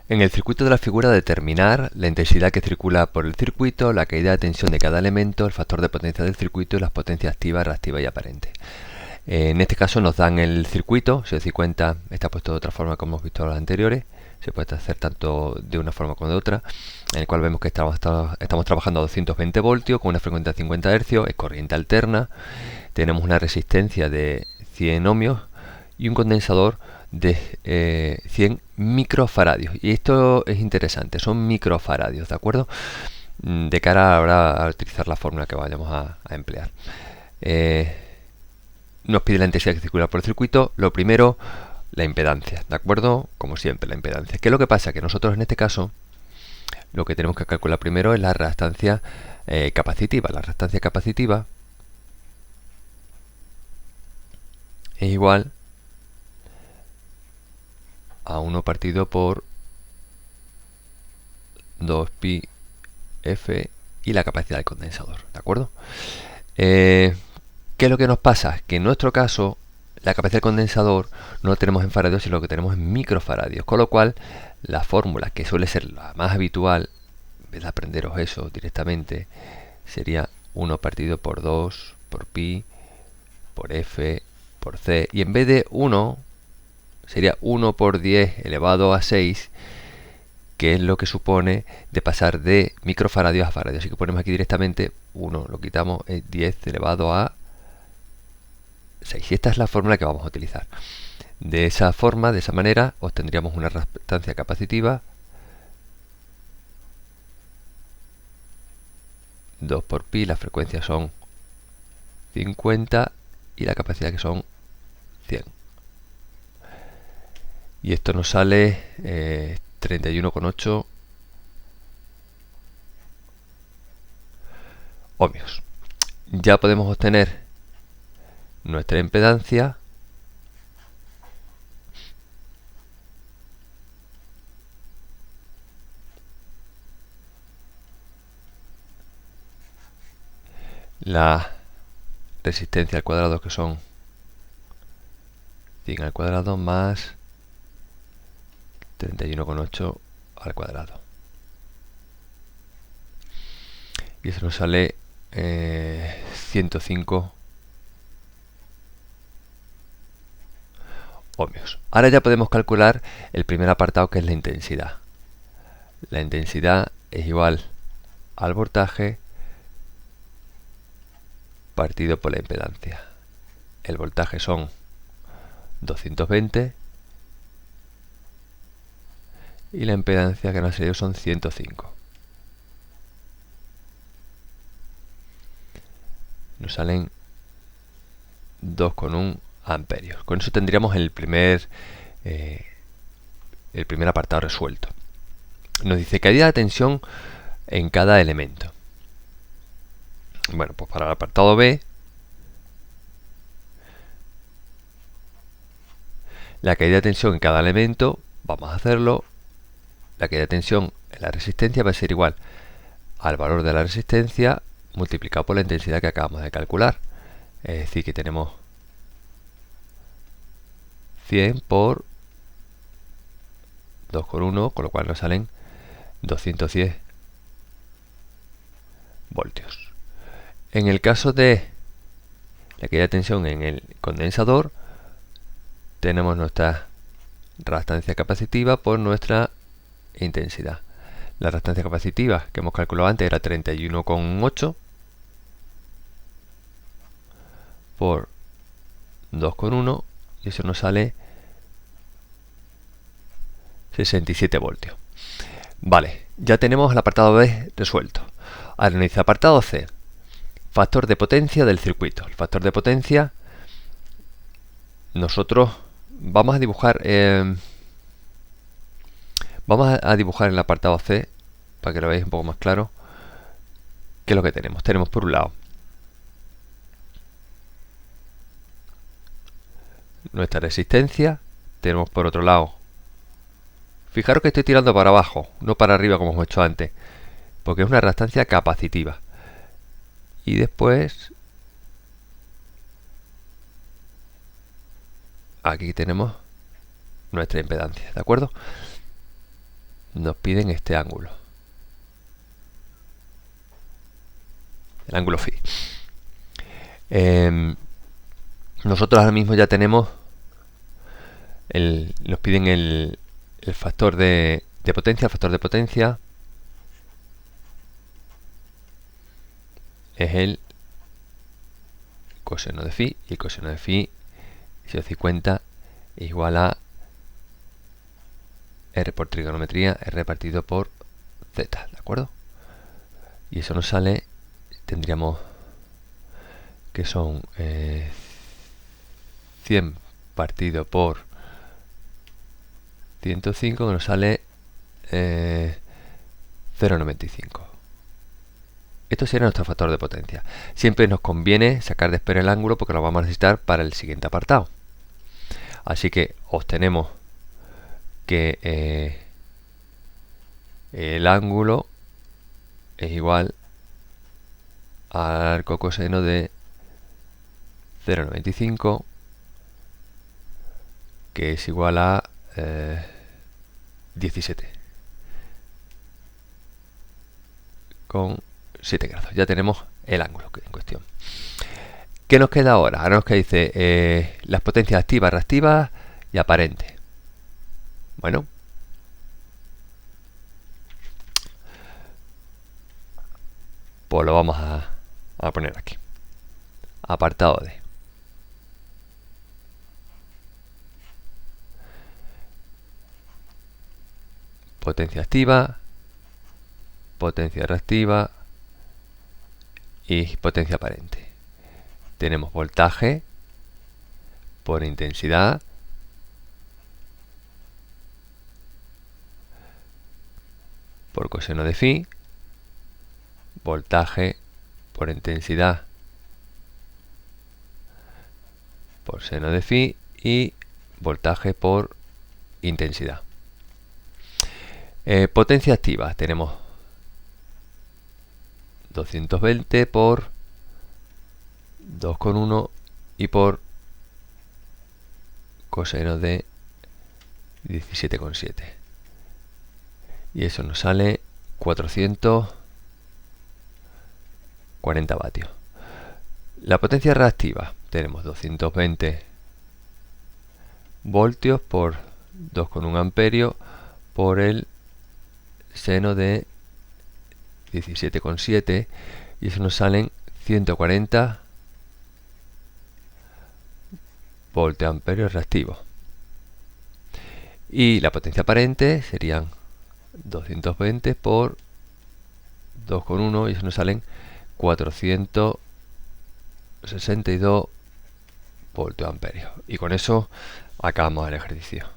En el circuito de la figura determinar la intensidad que circula por el circuito, la caída de tensión de cada elemento, el factor de potencia del circuito y las potencias activa, reactiva y aparente. En este caso nos dan el circuito, si os dais cuenta está puesto de otra forma como hemos visto en los anteriores, se puede hacer tanto de una forma como de otra, en el cual vemos que estamos trabajando a 220 voltios con una frecuencia de 50 Hz, es corriente alterna, tenemos una resistencia de 100 ohmios y un condensador de 100 microfaradios. Y esto es interesante, son microfaradios, ¿de acuerdo? De cara ahora a utilizar la fórmula que vayamos a emplear. Nos pide la intensidad que circula por el circuito. Lo primero, la impedancia, ¿de acuerdo? Como siempre, la impedancia. ¿Qué es lo que pasa? Que nosotros en este caso lo que tenemos que calcular primero es la reactancia capacitiva. La reactancia capacitiva es igual a 1 partido por 2pi f y la capacidad del condensador, ¿de acuerdo? ¿Qué es lo que nos pasa? Que en nuestro caso la capacidad del condensador no lo tenemos en faradios, sino lo que tenemos en microfaradios, con lo cual la fórmula, que suele ser la más habitual, en vez de aprenderos eso directamente, sería 1 partido por 2 por pi por f por c, y en vez de 1 sería 1 por 10 elevado a 6, que es lo que supone de pasar de microfaradios a faradios. Así que ponemos aquí directamente 1, lo quitamos, es 10 elevado a 6. Y esta es la fórmula que vamos a utilizar. De esa forma, de esa manera, obtendríamos una reactancia capacitiva 2 por pi, las frecuencias son 50 y la capacidad que son 100. Y esto nos sale 31,8 ohmios. Ya podemos obtener nuestra impedancia la resistencia al cuadrado, que son 100 al cuadrado más 31,8 al cuadrado. Y eso nos sale 105 ohmios. Ahora ya podemos calcular el primer apartado, que es la intensidad. La intensidad es igual al voltaje partido por la impedancia. El voltaje son 220 y la impedancia que nos ha salido son 105. Nos salen 2,1 amperios. Con eso tendríamos el primer apartado resuelto. Nos dice caída de tensión en cada elemento. Bueno, pues para el apartado B, la caída de tensión en cada elemento, vamos a hacerlo. La caída de tensión en la resistencia va a ser igual al valor de la resistencia multiplicado por la intensidad que acabamos de calcular. Es decir, que tenemos 100 por 2,1, con lo cual nos salen 210 voltios. En el caso de la caída de tensión en el condensador, tenemos nuestra reactancia capacitiva por nuestra intensidad. La reactancia capacitiva que hemos calculado antes era 31,8 por 2,1 y eso nos sale 67 voltios. Vale, ya tenemos el apartado B resuelto. Ahora nos dice el apartado C, factor de potencia del circuito. El factor de potencia, nosotros vamos a dibujar en el apartado C, para que lo veáis un poco más claro, qué es lo que tenemos. Tenemos por un lado nuestra resistencia, tenemos por otro lado, fijaros que estoy tirando para abajo, no para arriba como hemos hecho antes, porque es una reactancia capacitiva. Y después aquí tenemos nuestra impedancia, ¿de acuerdo? nos piden este ángulo, el ángulo phi. Nosotros ahora mismo ya tenemos nos piden el factor de potencia. El factor de potencia es el coseno de phi, y el coseno de phi, si os dais cuenta, es igual a R por trigonometría, R partido por Z, ¿de acuerdo? Y eso nos sale, tendríamos que son 100 partido por 105, que nos sale 0,95. Esto sería nuestro factor de potencia. Siempre nos conviene sacar de espera el ángulo porque lo vamos a necesitar para el siguiente apartado. Así que obtenemos que el ángulo es igual al arco coseno de 0,95, que es igual a 17 con 7 grados. Ya tenemos el ángulo en cuestión. ¿Qué nos queda ahora? Ahora nos queda, dice, las potencias activas, reactivas y aparentes. Bueno, pues lo vamos a poner aquí. Apartado de potencia activa, potencia reactiva y potencia aparente. Tenemos voltaje por intensidad por coseno de phi, voltaje por intensidad por seno de phi y voltaje por intensidad. Potencia activa, tenemos 220 por 2,1 y por coseno de 17,7. Y eso nos sale 440 vatios. La potencia reactiva, tenemos 220 voltios por 2,1 amperio por el seno de 17,7, y eso nos salen 140 voltios amperios reactivos. Y la potencia aparente serían 220 por 2,1, y eso nos salen 462 voltios amperios. Y con eso acabamos el ejercicio.